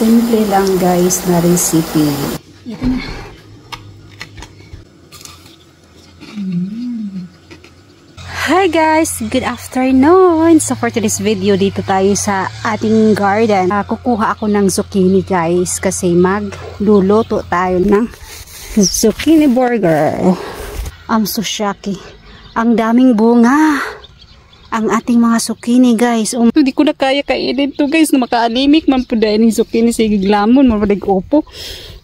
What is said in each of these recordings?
Simple lang guys na recipe. Ito na. Hi guys! Good afternoon! So for today's video, dito tayo sa ating garden. Kukuha ako ng zucchini guys kasi magluluto tayo ng zucchini burger. I'm so shocky. Ang daming bunga. Ang ating mga zucchini guys. Hindi ko na kaya kainin to guys. Na maka-anemic man po dahil yung zucchini sa glamon. Mapalig opo.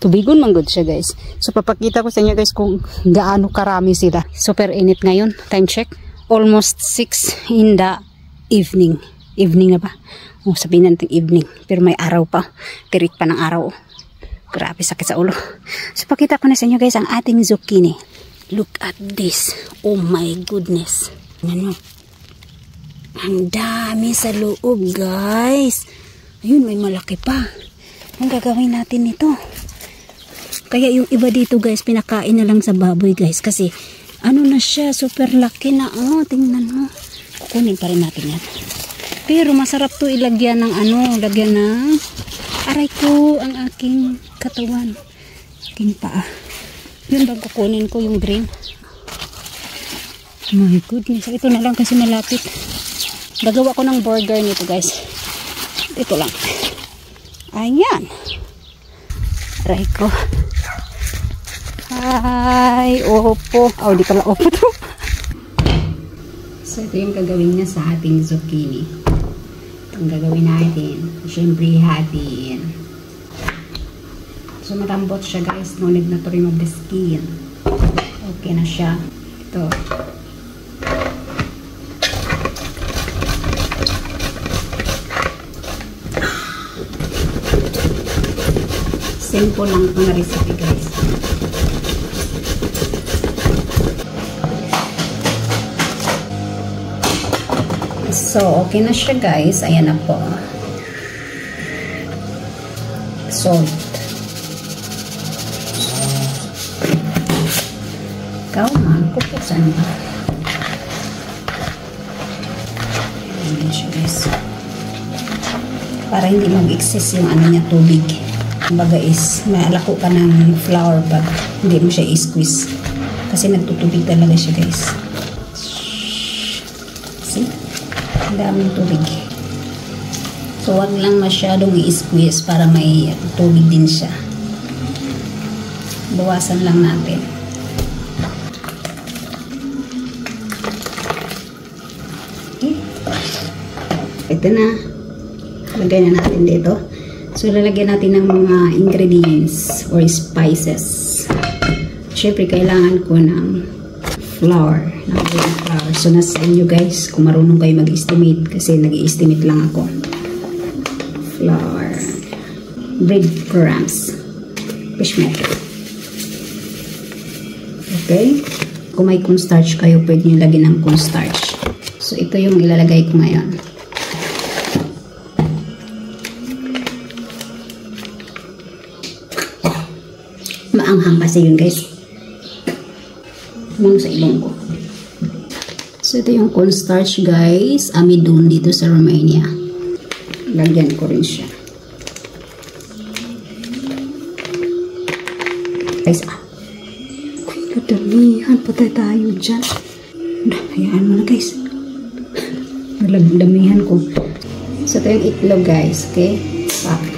Tubigon man good siya guys. So papakita ko sa inyo guys kung gaano karami sila. Super init ngayon. Time check. Almost 6 in the evening. Evening na ba? Sabihin natin evening. Pero may araw pa. Tirik pa ng araw. Grabe sakit sa ulo. So pakita ko na sa inyo guys ang ating zucchini. Look at this. Oh my goodness. Ano? Ang dami sa loob guys. Ayun, may malaki pa. Ang gagawin natin nito. Kaya yung iba dito guys, pinakain na lang sa baboy guys. Kasi ano na siya, super laki na. Oh, tingnan mo. Kukunin pa rin natin yan. Pero masarap to ilagyan ng ano, lagyan ng aray ko, ang aking katawan. Aking paa. Yun bang kukunin ko yung green. Oh my goodness. Ito na lang kasi malapit. Gagawa ko ng burger nito guys. Ito lang. Ayan. Aray ko. Hi. Opo. Oh, di pala opo to. So, ito yung gagawin niya sa ating zucchini. Itong gagawin natin. Siyempre, hatiin. So, matambot siya guys. No need na to remove the skin. Okay na siya. Ito. Simple lang ito na recipe guys. So, okay na siya guys. Ayan na po. Salt. Ikaw man, kupusan ba? Ayan siya guys. Para hindi mag-excess yung ano niya, tubig. Kumbaga is, maalako ka ng flour pag hindi mo siya i-squeeze. Kasi nagtutubig talaga siya guys. See? Ang daming tubig. So, wag lang masyadong i-squeeze para may tubig din siya. Bawasan lang natin. Okay. Ito na. Lagay na natin dito. So, lalagyan natin ng mga ingredients or spices. Siyempre, kailangan ko ng flour. Flour. So, nasa inyo guys, kung marunong kayo mag-estimate. Kasi nag-i-estimate lang ako. Flour. Breadcrumbs. Fishmeal. Okay? Kung may cornstarch kayo, pwede nyo lagyan ng cornstarch. So, ito yung ilalagay ko ngayon. Maanghang kasi yun guys. Muna sa ilong ko. So ito yung cornstarch guys. Amidon dito sa Romania. Lagyan ko rin siya. Guys Uy, kadamihan. Patay tayo dyan. Hayaan mo na guys. Damihan ko. So ito yung itlog guys. Okay? Pak.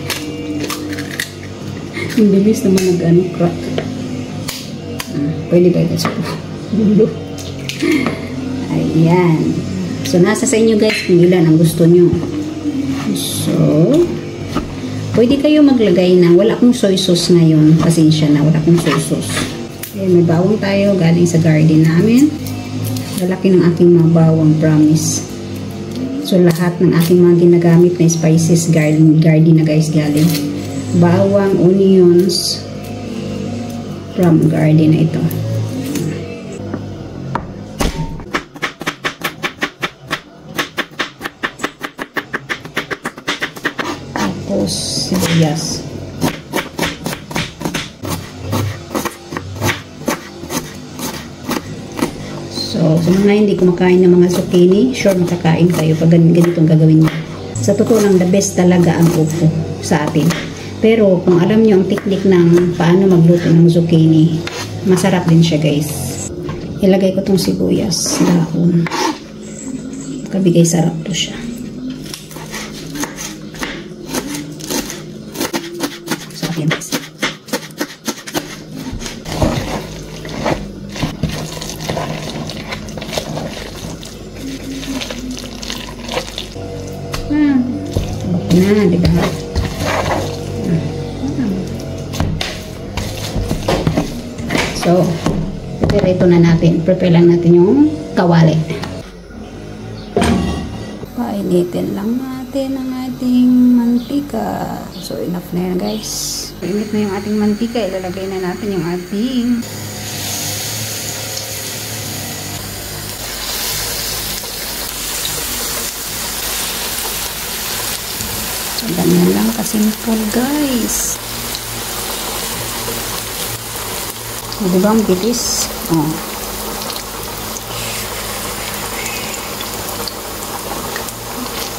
Ang bilis naman nag-crack. Pwede ba ito sa dulo? Ayan. So, nasa sa inyo guys kung ilan ang gusto nyo. So, pwede kayo maglagay ng, wala akong soy sauce ngayon. Pasensya na, wala akong soy sauce. Ayan, may bawang tayo galing sa garden namin. Lalaki ng aking mga bawang, promise. So, lahat ng aking mga ginagamit na spices, garden na guys galing. Bawang, onions from garden na ito. Tapos sibuyas. So, sa mga hindi kumakain ng mga zucchini, sure makakain kayo pag ganitong gagawin niyo. Sa totoo lang, the best talaga ang upo sa atin. Pero kung alam nyo ang technique ng paano magluto ng zucchini, masarap din siya guys. Ilagay ko tong sibuyas, dahon. Kabigay sarap to siya. Sarap yan guys. Na, di ba? So, prepare na natin. Prepare lang natin yung kawali. Painitin lang natin ang ating mantika. So, enough na yan guys. Painit na yung ating mantika. Ilalagay na natin yung ating ganyan lang kasimple guys. O, diba ang bilis? Oh.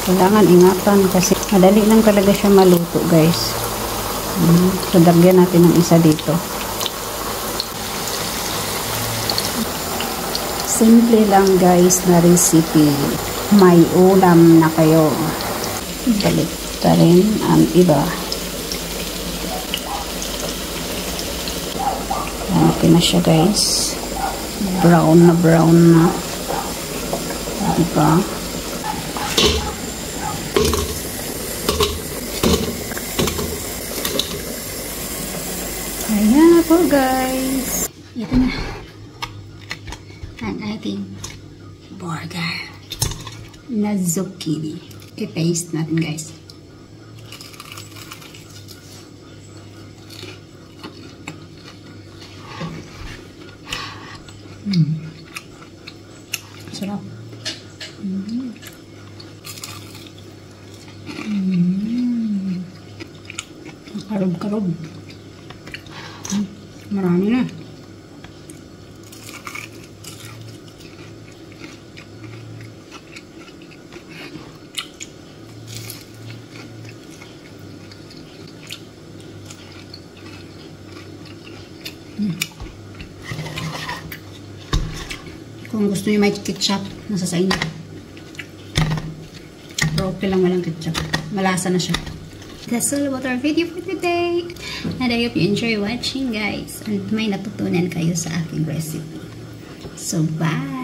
Kailangan ingatan kasi madali lang talaga siya maluto guys. So dagyan natin ng isa dito. Simple lang guys na recipe. May ulam na kayo. Balik ta rin ang iba. Okay na siya guys. Brown na brown na. Diba? Ayan na po guys. Ito na ang ating burger na zucchini. I-taste natin guys. Sarap. Karob-karob. Marami na. Kung gusto niyo may ketchup, nasa sa inyo. Pero okay lang walang ketchup. Malasa na siya. That's all about our video for today. And I hope you enjoy watching guys. And may natutunan kayo sa aking recipe. So bye!